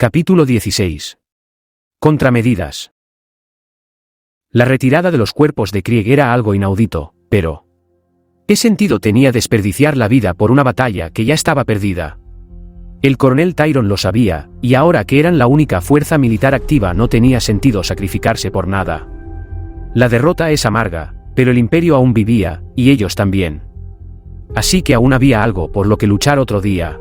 Capítulo 16. Contramedidas. La retirada de los cuerpos de Krieg era algo inaudito, pero ¿qué sentido tenía desperdiciar la vida por una batalla que ya estaba perdida? El coronel Tyron lo sabía, y ahora que eran la única fuerza militar activa no tenía sentido sacrificarse por nada. La derrota es amarga, pero el imperio aún vivía, y ellos también. Así que aún había algo por lo que luchar otro día.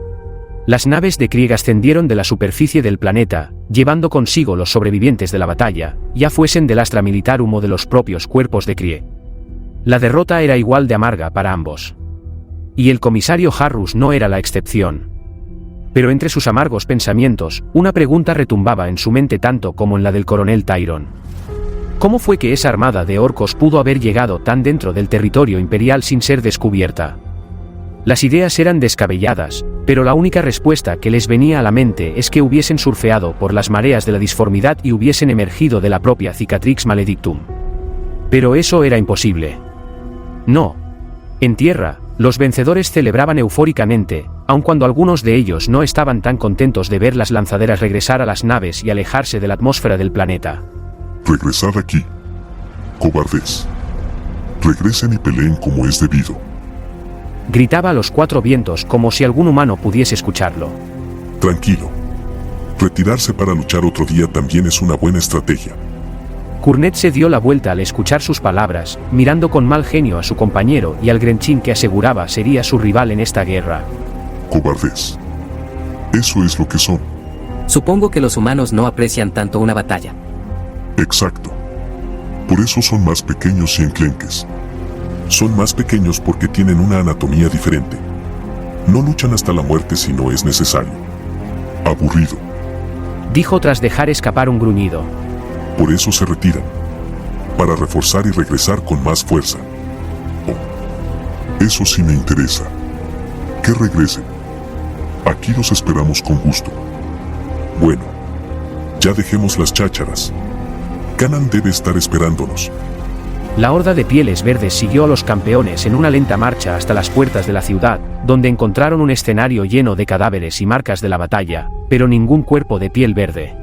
Las naves de Krieg ascendieron de la superficie del planeta, llevando consigo los sobrevivientes de la batalla, ya fuesen del Astra Militarum o de los propios cuerpos de Krieg. La derrota era igual de amarga para ambos. Y el comisario Harrus no era la excepción. Pero entre sus amargos pensamientos, una pregunta retumbaba en su mente tanto como en la del coronel Tyron. ¿Cómo fue que esa armada de orcos pudo haber llegado tan dentro del territorio imperial sin ser descubierta? Las ideas eran descabelladas, pero la única respuesta que les venía a la mente es que hubiesen surfeado por las mareas de la disformidad y hubiesen emergido de la propia Cicatrix Maledictum. Pero eso era imposible. No. En tierra, los vencedores celebraban eufóricamente, aun cuando algunos de ellos no estaban tan contentos de ver las lanzaderas regresar a las naves y alejarse de la atmósfera del planeta. Regresad aquí, cobardes. Regresen y peleen como es debido. Gritaba a los cuatro vientos como si algún humano pudiese escucharlo. Tranquilo. Retirarse para luchar otro día también es una buena estrategia. Curnet se dio la vuelta al escuchar sus palabras, mirando con mal genio a su compañero y al Grenchín que aseguraba sería su rival en esta guerra. Cobardes. Eso es lo que son. Supongo que los humanos no aprecian tanto una batalla. Exacto. Por eso son más pequeños y enclenques. Son más pequeños porque tienen una anatomía diferente. No luchan hasta la muerte si no es necesario. Aburrido. Dijo tras dejar escapar un gruñido. Por eso se retiran. Para reforzar y regresar con más fuerza. Oh, eso sí me interesa. Que regresen. Aquí los esperamos con gusto. Bueno, ya dejemos las chácharas. Kanan debe estar esperándonos. La horda de pieles verdes siguió a los campeones en una lenta marcha hasta las puertas de la ciudad, donde encontraron un escenario lleno de cadáveres y marcas de la batalla, pero ningún cuerpo de piel verde.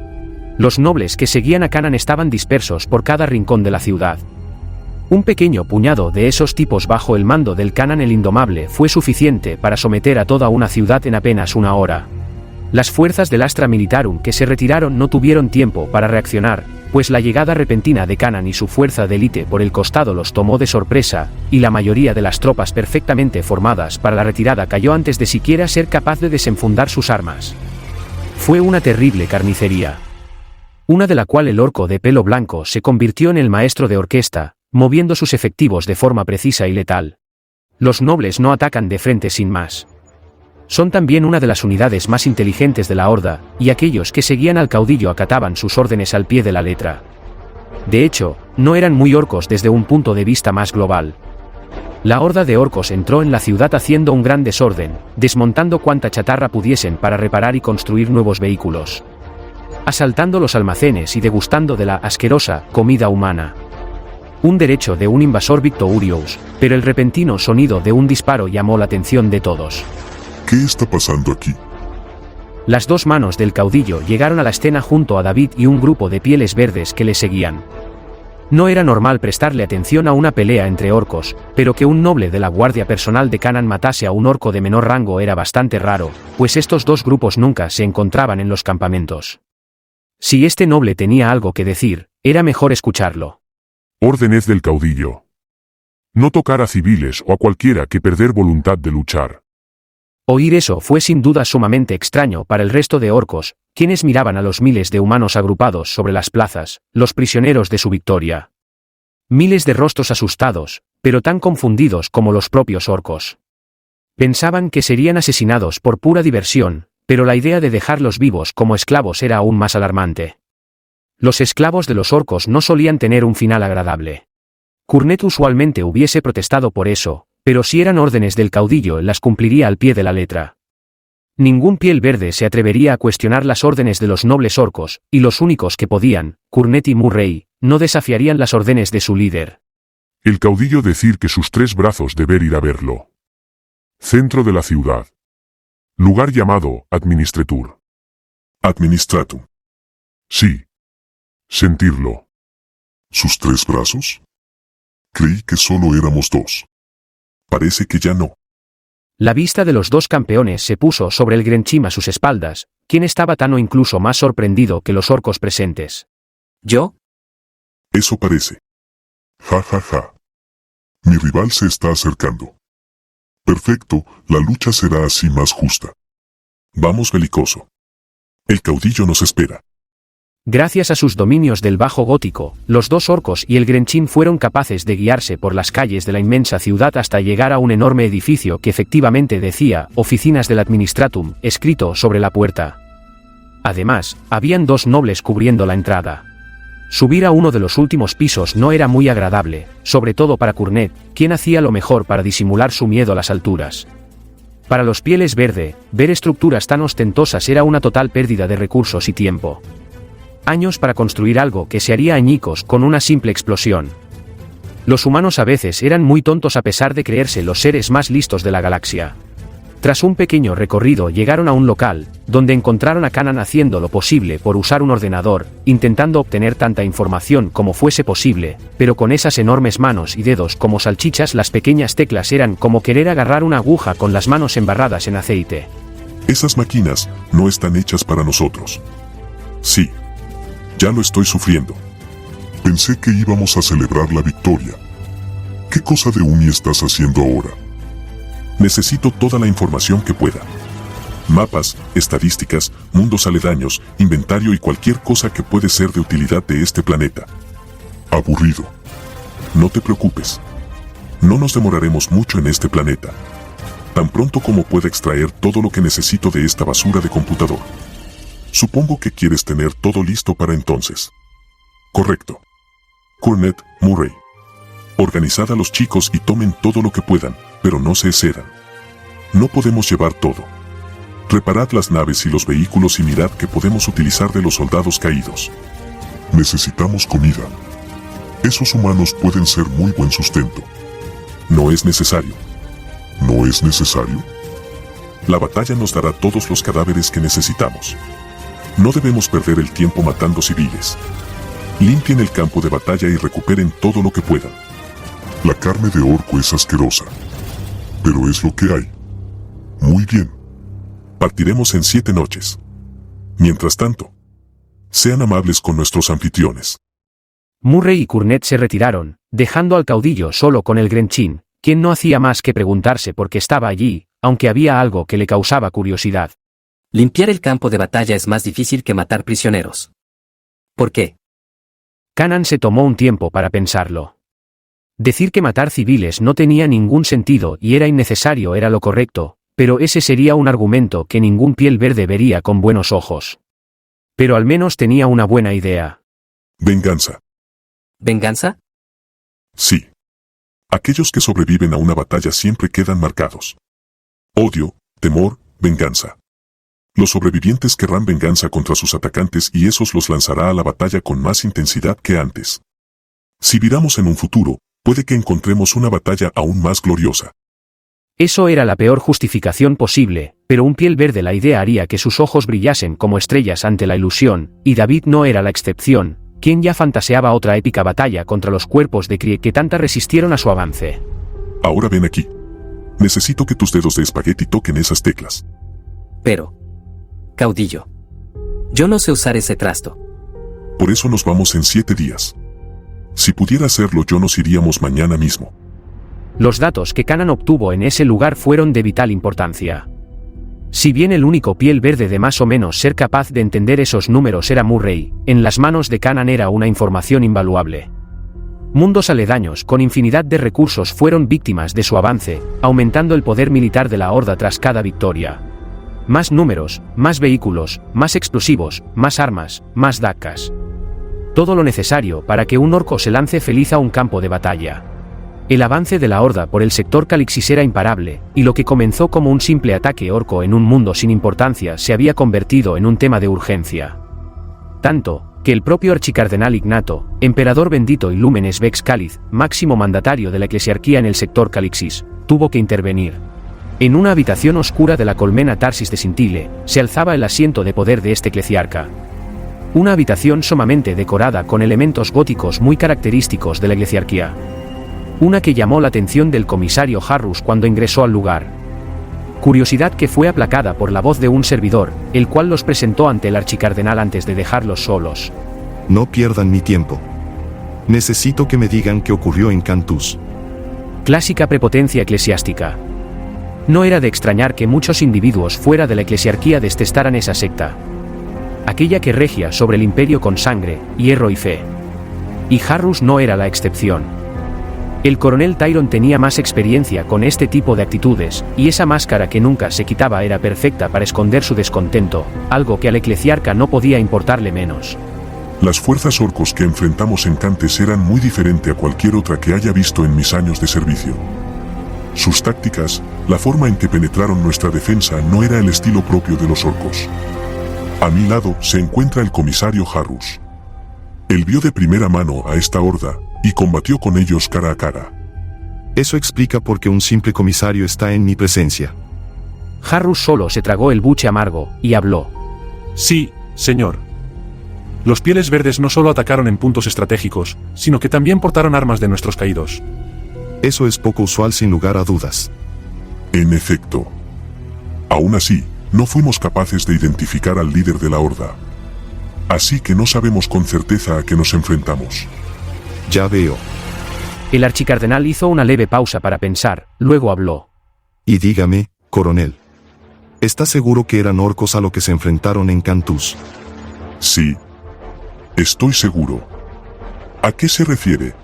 Los nobles que seguían a Kanan estaban dispersos por cada rincón de la ciudad. Un pequeño puñado de esos tipos bajo el mando del Kanan el Indomable fue suficiente para someter a toda una ciudad en apenas una hora. Las fuerzas del Astra Militarum que se retiraron no tuvieron tiempo para reaccionar, pues la llegada repentina de Kanan y su fuerza de élite por el costado los tomó de sorpresa, y la mayoría de las tropas perfectamente formadas para la retirada cayó antes de siquiera ser capaz de desenfundar sus armas. Fue una terrible carnicería. Una de la cual el orco de pelo blanco se convirtió en el maestro de orquesta, moviendo sus efectivos de forma precisa y letal. Los nobles no atacan de frente sin más. Son también una de las unidades más inteligentes de la horda, y aquellos que seguían al caudillo acataban sus órdenes al pie de la letra. De hecho, no eran muy orcos desde un punto de vista más global. La horda de orcos entró en la ciudad haciendo un gran desorden, desmontando cuanta chatarra pudiesen para reparar y construir nuevos vehículos. Asaltando los almacenes y degustando de la asquerosa comida humana. Un derecho de un invasor victorious, pero el repentino sonido de un disparo llamó la atención de todos. ¿Qué está pasando aquí? Las dos manos del caudillo llegaron a la escena junto a David y un grupo de pieles verdes que le seguían. No era normal prestarle atención a una pelea entre orcos, pero que un noble de la guardia personal de Kanan matase a un orco de menor rango era bastante raro, pues estos dos grupos nunca se encontraban en los campamentos. Si este noble tenía algo que decir, era mejor escucharlo. Órdenes del caudillo. No tocar a civiles o a cualquiera que perder voluntad de luchar. Oír eso fue sin duda sumamente extraño para el resto de orcos, quienes miraban a los miles de humanos agrupados sobre las plazas, los prisioneros de su victoria. Miles de rostros asustados, pero tan confundidos como los propios orcos. Pensaban que serían asesinados por pura diversión, pero la idea de dejarlos vivos como esclavos era aún más alarmante. Los esclavos de los orcos no solían tener un final agradable. Curnet usualmente hubiese protestado por eso, pero si eran órdenes del caudillo las cumpliría al pie de la letra. Ningún piel verde se atrevería a cuestionar las órdenes de los nobles orcos, y los únicos que podían, Curnet y Murray, no desafiarían las órdenes de su líder. El caudillo decir que sus tres brazos deber ir a verlo. Centro de la ciudad. Lugar llamado Administretur. Administratum. Sí. Sentirlo. ¿Sus 3 brazos? Creí que solo éramos 2. Parece que ya no. La vista de los dos campeones se puso sobre el Grenchim a sus espaldas, quien estaba tan o incluso más sorprendido que los orcos presentes. ¿Yo? Eso parece. Ja ja ja. Mi rival se está acercando. Perfecto, la lucha será así más justa. Vamos, belicoso. El caudillo nos espera. Gracias a sus dominios del bajo gótico, los dos orcos y el Grenchim fueron capaces de guiarse por las calles de la inmensa ciudad hasta llegar a un enorme edificio que efectivamente decía Oficinas del Administratum, escrito sobre la puerta. Además, habían 2 nobles cubriendo la entrada. Subir a uno de los últimos pisos no era muy agradable, sobre todo para Curnet, quien hacía lo mejor para disimular su miedo a las alturas. Para los Pieles Verde, ver estructuras tan ostentosas era una total pérdida de recursos y tiempo. Años para construir algo que se haría añicos con una simple explosión. Los humanos a veces eran muy tontos a pesar de creerse los seres más listos de la galaxia. Tras un pequeño recorrido llegaron a un local, donde encontraron a Kanan haciendo lo posible por usar un ordenador, intentando obtener tanta información como fuese posible, pero con esas enormes manos y dedos como salchichas las pequeñas teclas eran como querer agarrar una aguja con las manos embarradas en aceite. Esas máquinas no están hechas para nosotros. Sí. Ya lo estoy sufriendo. Pensé que íbamos a celebrar la victoria. ¿Qué cosa de uni estás haciendo ahora? Necesito toda la información que pueda. Mapas, estadísticas, mundos aledaños, inventario y cualquier cosa que puede ser de utilidad de este planeta. Aburrido. No te preocupes. No nos demoraremos mucho en este planeta. Tan pronto como pueda extraer todo lo que necesito de esta basura de computador. Supongo que quieres tener todo listo para entonces. Correcto. Curnet, Murray. Organizad a los chicos y tomen todo lo que puedan, pero no se excedan. No podemos llevar todo. Reparad las naves y los vehículos y mirad qué podemos utilizar de los soldados caídos. Necesitamos comida. Esos humanos pueden ser muy buen sustento. No es necesario. ¿No es necesario? La batalla nos dará todos los cadáveres que necesitamos. No debemos perder el tiempo matando civiles. Limpien el campo de batalla y recuperen todo lo que puedan. La carne de orco es asquerosa. Pero es lo que hay. Muy bien. Partiremos en 7 noches. Mientras tanto, sean amables con nuestros anfitriones. Murray y Curnet se retiraron, dejando al caudillo solo con el Grenchim, quien no hacía más que preguntarse por qué estaba allí, aunque había algo que le causaba curiosidad. Limpiar el campo de batalla es más difícil que matar prisioneros. ¿Por qué? Kanan se tomó un tiempo para pensarlo. Decir que matar civiles no tenía ningún sentido y era innecesario era lo correcto, pero ese sería un argumento que ningún piel verde vería con buenos ojos. Pero al menos tenía una buena idea. Venganza. ¿Venganza? Sí. Aquellos que sobreviven a una batalla siempre quedan marcados. Odio, temor, venganza. Los sobrevivientes querrán venganza contra sus atacantes y esos los lanzará a la batalla con más intensidad que antes. Si viramos en un futuro, puede que encontremos una batalla aún más gloriosa. Eso era la peor justificación posible, pero un piel verde la idea haría que sus ojos brillasen como estrellas ante la ilusión, y David no era la excepción, quien ya fantaseaba otra épica batalla contra los cuerpos de Kree que tanta resistieron a su avance. Ahora ven aquí. Necesito que tus dedos de espagueti toquen esas teclas. Pero, caudillo, yo no sé usar ese trasto. Por eso nos vamos en 7 días. Si pudiera hacerlo yo nos iríamos mañana mismo. Los datos que Kanan obtuvo en ese lugar fueron de vital importancia. Si bien el único piel verde de más o menos ser capaz de entender esos números era Murray, en las manos de Kanan era una información invaluable. Mundos aledaños con infinidad de recursos fueron víctimas de su avance, aumentando el poder militar de la Horda tras cada victoria. Más números, más vehículos, más explosivos, más armas, más dacas. Todo lo necesario para que un orco se lance feliz a un campo de batalla. El avance de la Horda por el sector Calixis era imparable, y lo que comenzó como un simple ataque orco en un mundo sin importancia se había convertido en un tema de urgencia. Tanto, que el propio archicardenal Ignato, emperador bendito y Lúmenes Vex Cáliz, máximo mandatario de la eclesiarquía en el sector Calixis, tuvo que intervenir. En una habitación oscura de la colmena Tarsis de Sintile, se alzaba el asiento de poder de este eclesiarca. Una habitación sumamente decorada con elementos góticos muy característicos de la eclesiarquía. Una que llamó la atención del comisario Harrus cuando ingresó al lugar. Curiosidad que fue aplacada por la voz de un servidor, el cual los presentó ante el archicardenal antes de dejarlos solos. No pierdan mi tiempo. Necesito que me digan qué ocurrió en Cantus. Clásica prepotencia eclesiástica. No era de extrañar que muchos individuos fuera de la eclesiarquía detestaran esa secta. Aquella que regia sobre el imperio con sangre, hierro y fe. Y Harrus no era la excepción. El coronel Tyron tenía más experiencia con este tipo de actitudes, y esa máscara que nunca se quitaba era perfecta para esconder su descontento, algo que al eclesiarca no podía importarle menos. Las fuerzas orcos que enfrentamos en Cantes eran muy diferentes a cualquier otra que haya visto en mis años de servicio. Sus tácticas, la forma en que penetraron nuestra defensa no era el estilo propio de los orcos. A mi lado se encuentra el comisario Harrus. Él vio de primera mano a esta horda, y combatió con ellos cara a cara. Eso explica por qué un simple comisario está en mi presencia. Harrus solo se tragó el buche amargo, y habló. Sí, señor. Los Pieles Verdes no solo atacaron en puntos estratégicos, sino que también portaron armas de nuestros caídos. Eso es poco usual sin lugar a dudas. En efecto. Aún así, no fuimos capaces de identificar al líder de la horda. Así que no sabemos con certeza a qué nos enfrentamos. Ya veo. El archicardenal hizo una leve pausa para pensar, luego habló. Y dígame, coronel. ¿Está seguro que eran orcos a lo que se enfrentaron en Cantus? Sí. Estoy seguro. ¿A qué se refiere?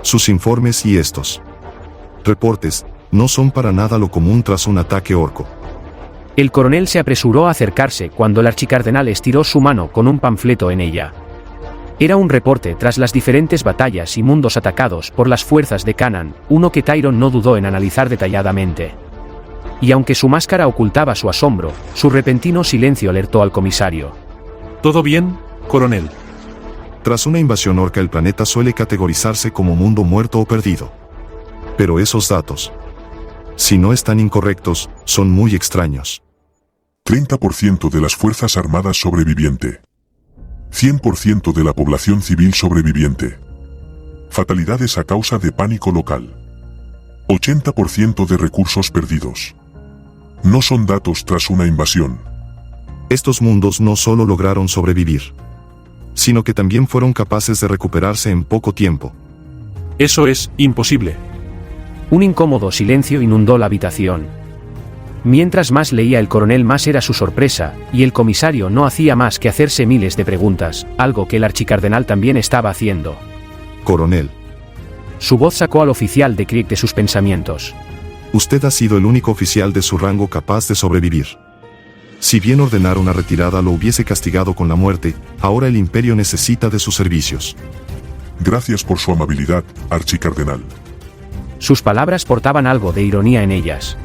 Sus informes y estos reportes no son para nada lo común tras un ataque orco. El coronel se apresuró a acercarse cuando el archicardenal estiró su mano con un panfleto en ella. Era un reporte tras las diferentes batallas y mundos atacados por las fuerzas de Canaan, uno que Tyron no dudó en analizar detalladamente. Y aunque su máscara ocultaba su asombro, su repentino silencio alertó al comisario. ¿Todo bien, coronel? Tras una invasión orca el planeta suele categorizarse como mundo muerto o perdido. Pero esos datos, si no están incorrectos, son muy extraños. 30% de las Fuerzas Armadas sobreviviente. 100% de la población civil sobreviviente. Fatalidades a causa de pánico local. 80% de recursos perdidos. No son datos tras una invasión. Estos mundos no solo lograron sobrevivir, sino que también fueron capaces de recuperarse en poco tiempo. Eso es imposible. Un incómodo silencio inundó la habitación. Mientras más leía el coronel, más era su sorpresa, y el comisario no hacía más que hacerse miles de preguntas, algo que el archicardenal también estaba haciendo. Coronel. Su voz sacó al oficial de Krieg de sus pensamientos. Usted ha sido el único oficial de su rango capaz de sobrevivir. Si bien ordenar una retirada lo hubiese castigado con la muerte, ahora el imperio necesita de sus servicios. Gracias por su amabilidad, archicardenal. Sus palabras portaban algo de ironía en ellas.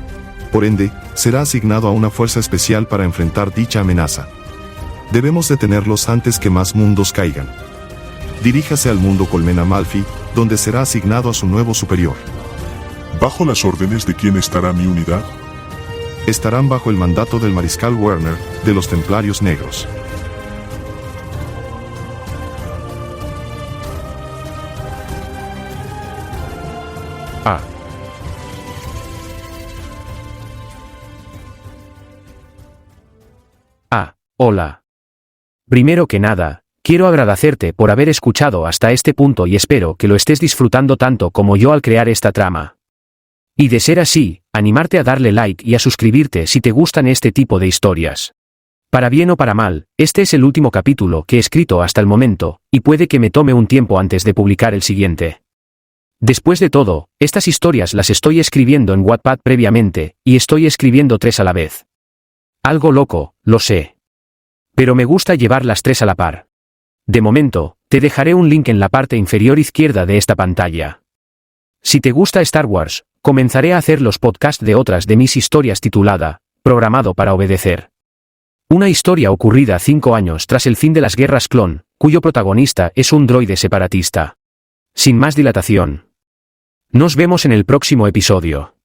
Por ende, será asignado a una fuerza especial para enfrentar dicha amenaza. Debemos detenerlos antes que más mundos caigan. Diríjase al mundo Colmena Malfi, donde será asignado a su nuevo superior. ¿Bajo las órdenes de quién estará mi unidad? Estarán bajo el mandato del mariscal Werner, de los Templarios Negros. Hola. Primero que nada, quiero agradecerte por haber escuchado hasta este punto y espero que lo estés disfrutando tanto como yo al crear esta trama. Y de ser así, animarte a darle like y a suscribirte si te gustan este tipo de historias. Para bien o para mal, este es el último capítulo que he escrito hasta el momento, y puede que me tome un tiempo antes de publicar el siguiente. Después de todo, estas historias las estoy escribiendo en Wattpad previamente, y estoy escribiendo 3 a la vez. Algo loco, lo sé. Pero me gusta llevar las 3 a la par. De momento, te dejaré un link en la parte inferior izquierda de esta pantalla. Si te gusta Star Wars, comenzaré a hacer los podcasts de otras de mis historias titulada, Programado para Obedecer. Una historia ocurrida 5 años tras el fin de las guerras clon, cuyo protagonista es un droide separatista. Sin más dilatación. Nos vemos en el próximo episodio.